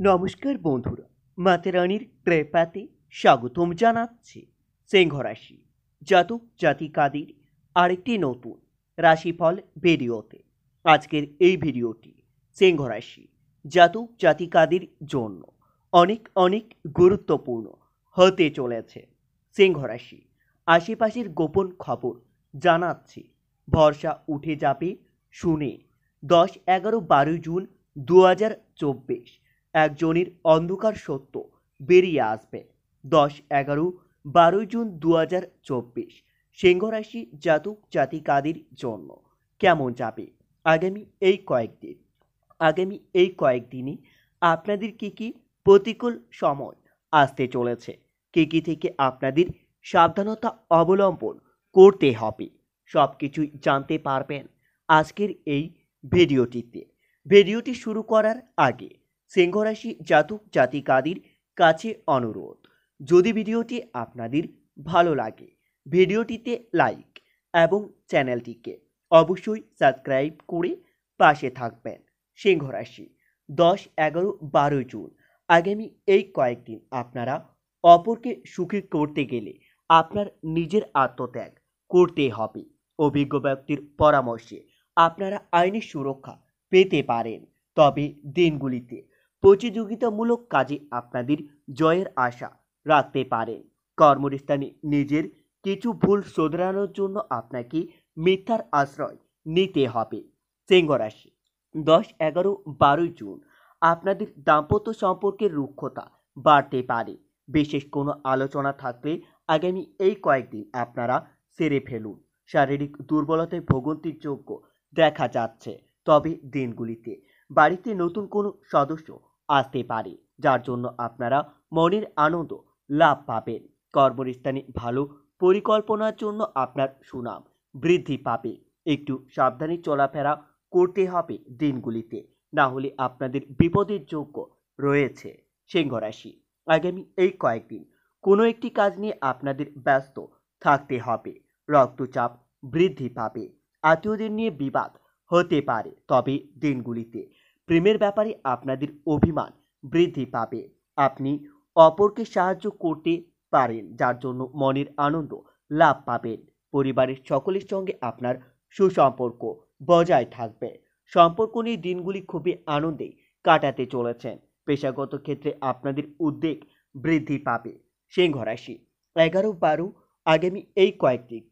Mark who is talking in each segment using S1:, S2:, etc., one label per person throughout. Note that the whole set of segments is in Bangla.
S1: নমস্কার বন্ধুরা, মাতেরানির কৃপাতে স্বাগতম জানাচ্ছি। সিংহ রাশি জাতক জাতিকাদের আরেকটি নতুন রাশিফল ভিডিওতে। আজকের এই ভিডিওটি সিংহ রাশি জাতক জাতিকাদের জন্য অনেক অনেক গুরুত্বপূর্ণ হতে চলেছে। সিংহ রাশি আশেপাশের গোপন খবর জানাচ্ছি, ভরসা উঠে যাবে শুনে। 10, 11, 12 জুন 2024 একজনের অন্ধকার সত্য বেরিয়ে আসবে। 10, 11, 12 জুন 2024 সিংহ রাশি জাতক জাতিকাদের জন্য কেমন যাবে আগামী এই কয়েকদিনে আপনাদের কি প্রতিকূল সময় আসতে চলেছে, কি থেকে আপনাদের সাবধানতা অবলম্বন করতে হবে, সব কিছুই জানতে পারবেন আজকের এই ভিডিওটি শুরু করার আগে সিংহ রাশি জাতক জাতিকাদের কাছে অনুরোধ, যদি ভিডিওটি আপনাদের ভালো লাগে ভিডিওটিতে লাইক এবং চ্যানেলটিকে অবশ্যই সাবস্ক্রাইব করে পাশে থাকবেন। সিংহ রাশি 10, 11, 12 জুন আগামী এই কয়েকদিন আপনারা অপরকে সুখী করতে গেলে আপনার নিজের আত্মত্যাগ করতে হবে। অভিজ্ঞ ব্যক্তির পরামর্শে আপনারা আইনি সুরক্ষা পেতে পারেন, তবে দিনগুলিতে প্রতিযোগিতামূলক কাজে আপনাদের জয়ের আশা রাখতে পারেন। কর্মস্থানে নিজের কিছু ভুল শোধরানোর জন্য আপনাকে মিথ্যার আশ্রয় নিতে হবে। সিংহ রাশি 10, 11, 12 জুন আপনাদের দাম্পত্য সম্পর্কের রুক্ষতা বাড়তে পারে। বিশেষ কোনো আলোচনা থাকলে আগামী এই কয়েকদিন আপনারা সেরে ফেলুন। শারীরিক দুর্বলতায় ভোগান্তির যোগ্য দেখা যাচ্ছে, তবে দিনগুলিতে বাড়িতে নতুন কোনো সদস্য আসতে পারে, যার জন্য আপনারা মনের আনন্দ লাভ পাবেন। কর্মস্থানে ভালো পরিকল্পনার জন্য আপনার সুনাম বৃদ্ধি পাবে। একটু সাবধানে চলাফেরা করতে হবে দিনগুলিতে, না হলে আপনাদের বিপদের যোগ্য রয়েছে। সিংহ রাশি আগামী এই কয়েকদিন কোনো একটি কাজ নিয়ে আপনাদের ব্যস্ত থাকতে হবে। রক্তচাপ বৃদ্ধি পাবে, আত্মীয়দের নিয়ে বিবাদ হতে পারে, তবে দিনগুলিতে প্রেমের ব্যাপারে আপনাদের অভিমান বৃদ্ধি পাবে। আপনি অপরকে সাহায্য করতে পারেন, যার জন্য মনের আনন্দ লাভ পাবেন। পরিবারের সকলের সঙ্গে আপনার সুসম্পর্ক বজায় থাকবে। সম্পর্ক নিয়ে দিনগুলি খুবই আনন্দে কাটাতে চলেছেন। পেশাগত ক্ষেত্রে আপনাদের উদ্বেগ বৃদ্ধি পাবে। সিংহ রাশি 11, 12 আগামী এই কয়েকদিন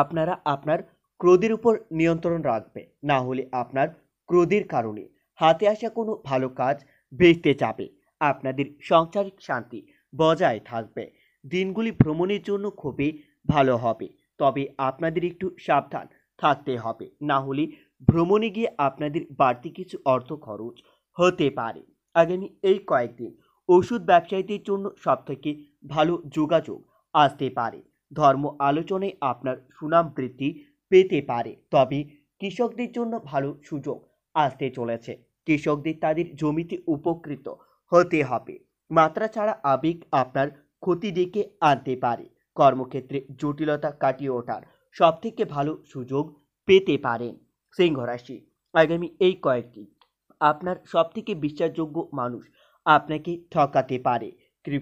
S1: আপনারা আপনার ক্রোধের উপর নিয়ন্ত্রণ রাখবে, না হলে আপনার ক্রোধের কারণে হাতে আসা কোনো ভালো কাজ ভেস্তে যাবে। আপনাদের সাংসারিক শান্তি বজায় থাকবে। দিনগুলি ভ্রমণের জন্য খুবই ভালো হবে, তবে আপনাদের একটু সাবধান থাকতে হবে, না হলে ভ্রমণে গিয়ে আপনাদের বাড়তি কিছু অর্থ খরচ হতে পারে। আগামী এই কয়েকদিন ওষুধ ব্যবসায়ীদের জন্য সবথেকে ভালো যোগাযোগ আসতে পারে। ধর্ম আলোচনায় আপনার সুনাম বৃদ্ধি পেতে পারে, তবে কৃষকদের জন্য ভালো সুযোগ আসতে চলেছে। কৃষকদের তাদের জমিতে উপকৃত হতে হবে। মাত্রা ছাড়া আবেগ আপনার ক্ষতি ডেকে আনতে পারে। কর্মক্ষেত্রে জটিলতা কাটিয়ে ওঠার সব থেকে ভালো সুযোগ পেতে পারেন। সিংহ রাশি আগামী এই কয়েকদিন আপনার সব থেকে বিশ্বাসযোগ্য মানুষ আপনাকে ঠকাতে পারে।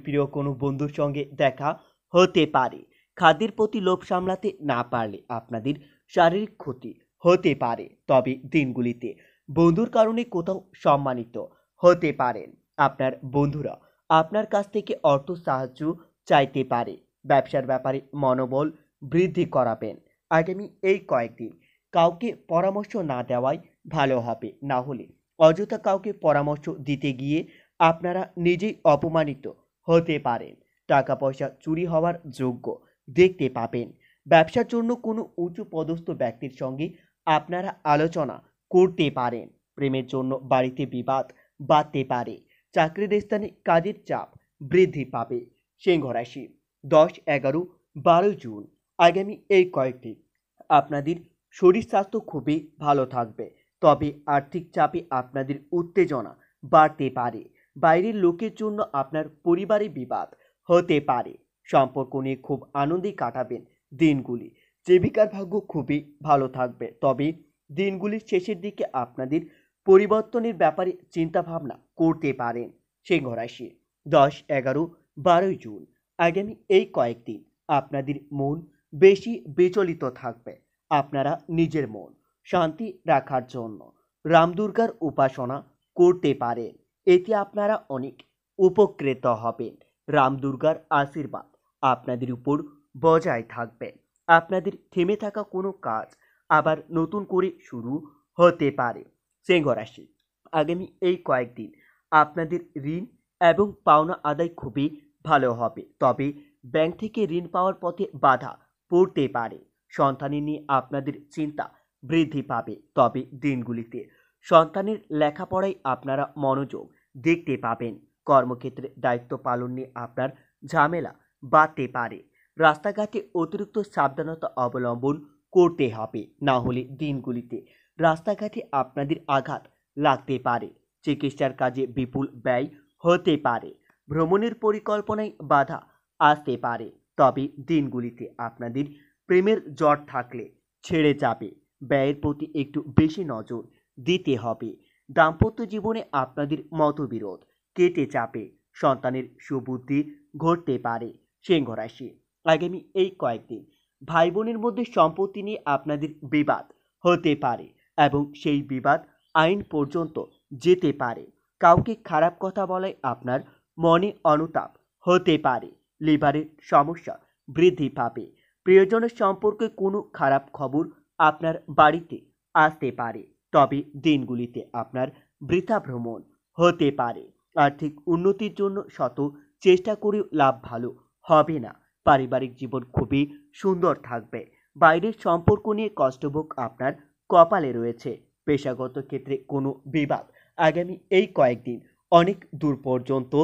S1: প্রিয় কোনো বন্ধুর সঙ্গে দেখা হতে পারে। খাদ্যের প্রতি লোভ সামলাতে না পারলে আপনাদের শারীরিক ক্ষতি হতে পারে, তবে দিনগুলিতে বন্ধুর কারণে কোথাও সম্মানিত হতে পারেন। আপনার বন্ধুরা আপনার কাছ থেকে অর্থ সাহায্য চাইতে পারে। ব্যবসার ব্যাপারে মনোবল বৃদ্ধি করাবেন। আগামী এই কয়েকদিন কাউকে পরামর্শ না দেওয়াই ভালো হবে, না হলে অযথা কাউকে পরামর্শ দিতে গিয়ে আপনারা নিজেই অপমানিত হতে পারেন। টাকা পয়সা চুরি হওয়ার যোগ্য দেখতে পাবেন। ব্যবসার জন্য কোনো উঁচু পদস্থ ব্যক্তির সঙ্গে আপনারা আলোচনা করতে পারেন। প্রেমের জন্য বাড়িতে বিবাদ বাড়তে পারে। চাকরির স্থানে কাজের চাপ বৃদ্ধি পাবে। সিংহ রাশি 10, 11, 12 জুন আগামী এই কয়েকদিন আপনাদের শরীর স্বাস্থ্য খুবই ভালো থাকবে, তবে আর্থিক চাপে আপনাদের উত্তেজনা বাড়তে পারে। বাইরের লোকের জন্য আপনার পরিবারে বিবাদ হতে পারে। সম্পর্ক নিয়ে খুব আনন্দে কাটাবেন দিনগুলি। জীবিকার ভাগ্য খুবই ভালো থাকবে, তবে দিনগুলির শেষের দিকে আপনাদের পরিবর্তনের ব্যাপারে চিন্তা ভাবনা করতে পারেন। সিংহ রাশি 10, 11, 12 জুন আগামী এই কয়েকদিন আপনাদের মন বেশি বিচলিত থাকবে। আপনারা নিজের মন শান্তি রাখার জন্য রাম দুর্গার উপাসনা করতে পারেন। এতে আপনারা অনেক উপকৃত হবেন। রাম দুর্গার আশীর্বাদ আপনাদের উপর বজায় থাকবে। আপনাদের থেমে থাকা কোনো কাজ আবার নতুন করে শুরু হতে পারে। সিংহ রাশি আগামী এই কয়েকদিন আপনাদের ঋণ এবং পাওনা আদায় খুবই ভালো হবে, তবে ব্যাংক থেকে ঋণ পাওয়ার পথে বাধা পড়তে পারে। সন্তানের নিয়ে আপনাদের চিন্তা বৃদ্ধি পাবে, তবে দিনগুলিতে সন্তানের লেখাপড়ায় আপনারা মনোযোগ দেখতে পাবেন। কর্মক্ষেত্রে দায়িত্ব পালন নিয়ে আপনার ঝামেলা বাড়তে পারে। রাস্তাঘাটে অতিরিক্ত সাবধানতা অবলম্বন করতে হবে, না হলে দিনগুলিতে রাস্তাঘাটে আপনাদের আঘাত লাগতে পারে। চিকিৎসার কাজে বিপুল ব্যয় হতে পারে। ভ্রমণের পরিকল্পনায় বাধা আসতে পারে, তবে দিনগুলিতে আপনাদের প্রেমের জট থাকলে ছেড়ে যাবে। ব্যয়ের প্রতি একটু বেশি নজর দিতে হবে। দাম্পত্য জীবনে আপনাদের মতবিরোধ কেটে যাবে। সন্তানের সুবুদ্ধি ঘটতে পারে। সিংহ রাশি আগামী এই কয়েকদিন ভাই বোনের মধ্যে সম্পত্তি নিয়ে আপনাদের বিবাদ হতে পারে এবং সেই বিবাদ আইন পর্যন্ত যেতে পারে। কাউকে খারাপ কথা বলায় আপনার মনে অনুতাপ হতে পারে। লিভারের সমস্যা বৃদ্ধি পাবে। প্রিয়জনের সম্পর্কে কোনো খারাপ খবর আপনার বাড়িতে আসতে পারে, তবে দিনগুলিতে আপনার বৃথা ভ্রমণ হতে পারে। আর্থিক উন্নতির জন্য শত চেষ্টা করেও লাভ ভালো হবে না। পারিবারিক জীবন খুবই সুন্দর থাকবে। বাইরের সম্পর্ক নিয়ে কষ্টভোগ আপনার কপালে রয়েছে। পেশাগত ক্ষেত্রে কোনো বিবাদ আগামী এই কয়েকদিন অনেক দূর পর্যন্ত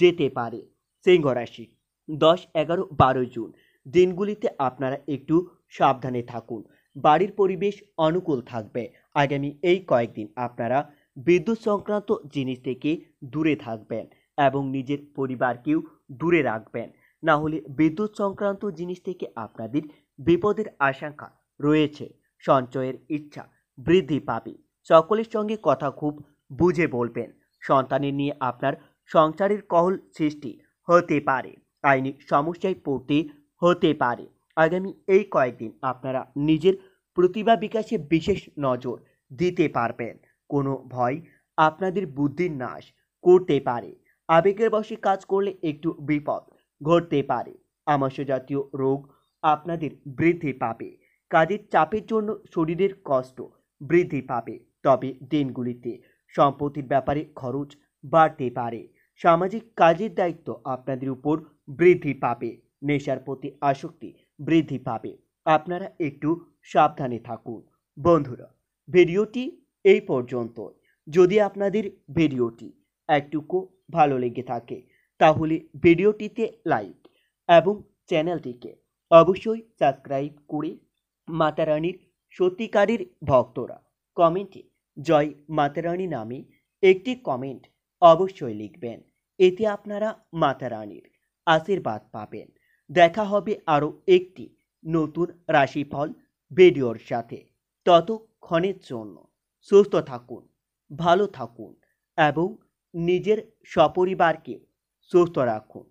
S1: যেতে পারে। সিংহ রাশি 10, 11, 12 জুন দিনগুলিতে আপনারা একটু সাবধানে থাকুন। বাড়ির পরিবেশ অনুকূল থাকবে। আগামী এই কয়েকদিন আপনারা বিদ্যুৎ সংক্রান্ত জিনিস থেকে দূরে থাকবেন এবং নিজের পরিবারকেও দূরে রাখবেন, না হলে বিদ্যুৎ সংক্রান্ত জিনিস থেকে আপনাদের বিপদের আশঙ্কা রয়েছে। সঞ্চয়ের ইচ্ছা বৃদ্ধি পাবে। সকলের সঙ্গে কথা খুব বুঝে বলবেন। সন্তানের নিয়ে আপনার সংসারের কলহ সৃষ্টি হতে পারে। আইনি সমস্যায় পড়তে হতে পারে। আগামী এই কয়েকদিন আপনারা নিজের প্রতিভা বিকাশে বিশেষ নজর দিতে পারবেন। কোনো ভয় আপনাদের বুদ্ধির নাশ করতে পারে। আবেগের বশে কাজ করলে একটু বিপদ ঘটতে পারে। আমাশয় জাতীয় রোগ আপনাদের বৃদ্ধি পাবে। কাজের চাপের জন্য শরীরের কষ্ট বৃদ্ধি পাবে, তবে দিনগুলিতে সম্পত্তির ব্যাপারে খরচ বাড়তে পারে। সামাজিক কাজের দায়িত্ব আপনাদের উপর বৃদ্ধি পাবে। নেশার প্রতি আসক্তি বৃদ্ধি পাবে। আপনারা একটু সাবধানে থাকুন। বন্ধুরা, ভিডিওটি এই পর্যন্ত। যদি আপনাদের ভিডিওটি একটুকু ভালো লেগে থাকে তাহলে ভিডিওটিতে লাইক এবং চ্যানেলটিকে অবশ্যই সাবস্ক্রাইব করে মাতা রানীর সত্যিকারের ভক্তরা কমেন্টে জয় মাতা রানী নামে একটি কমেন্ট অবশ্যই লিখবেন। এতে আপনারা মাতা রানীর আশীর্বাদ পাবেন। দেখা হবে আরও একটি নতুন রাশিফল ভিডিওর সাথে। ততক্ষণের জন্য সুস্থ থাকুন, ভালো থাকুন এবং নিজের সপরিবারকে সুস্থ রাখুন।